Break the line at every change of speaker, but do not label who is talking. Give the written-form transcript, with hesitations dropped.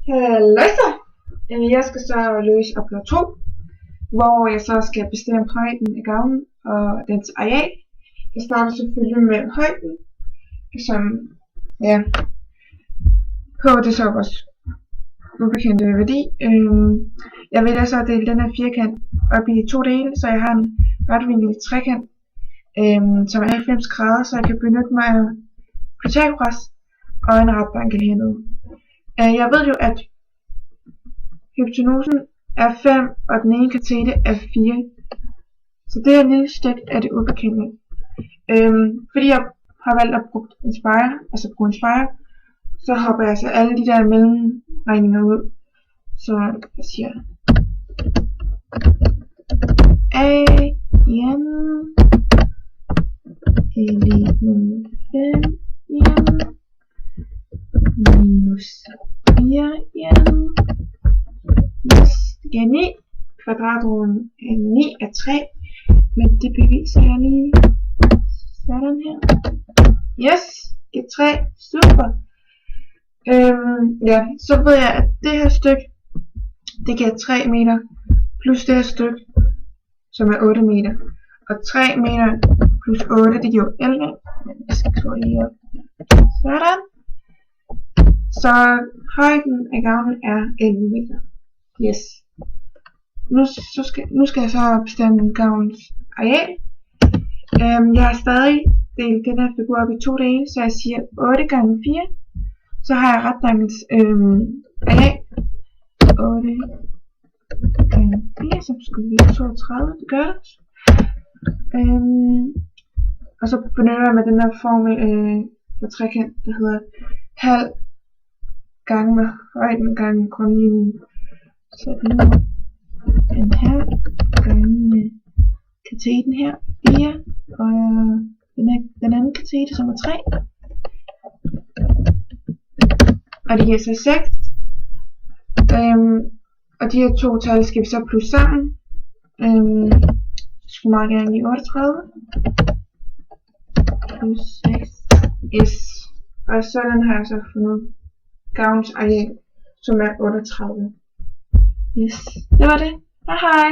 Halløjsa! Jeg skal så løse opgave 2, hvor jeg så skal bestemme højden af gavlen og dens areal. Jeg starter selvfølgelig med højden, som H det er så vores ubekendte værdi. Jeg vælger så at dele den her firkant op i 2 dele, så jeg har en retvinklet trekant, som er 90 grader, så jeg kan benytte mig af Pythagoras og en retvinkel hernede. Jeg ved jo, at hypotenusen er 5, og den ene katete er 4. Så det her lille stykke er det ubekendte. Fordi jeg har valgt at bruge Inspire, så hopper jeg så alle de der mellemregninger ud. Så jeg siger A n lig 5 n minus 4 n. Yes, det giver 9. Kvadratroden er 9 af 3, men det beviser jeg lige sådan her. Yes, det er 3, super. Så ved jeg, at det her stykke, det giver 3 meter, plus det her stykke, som er 8 meter. Og 3 meter plus 8, det giver 11, men jeg skal slå lige op. Sådan. Så højden af gavlen er 11 meter. Yes. Nu skal jeg så bestemme gavlens areal. Jeg har stadig delt den her figur op i 2 dele, så jeg siger 8 gange 4. Så har jeg retvinklens areal. 8 gange 4, som skulle blive 32. Det gør det. Og så benytter jeg med den her formel for trekant, der hedder halv gange med højden gange grundlinjen. Så nu en halv gange med kateten her, 4, og den anden katete, som er 3. Og det giver så 6. Og de her 2 tal skal vi så plusse sammen. Det skulle meget gerne give 38. Plus 6. Yes. Og sådan har jeg så fundet gavlens areal, som er 38. Yes, det var det. Hej hej!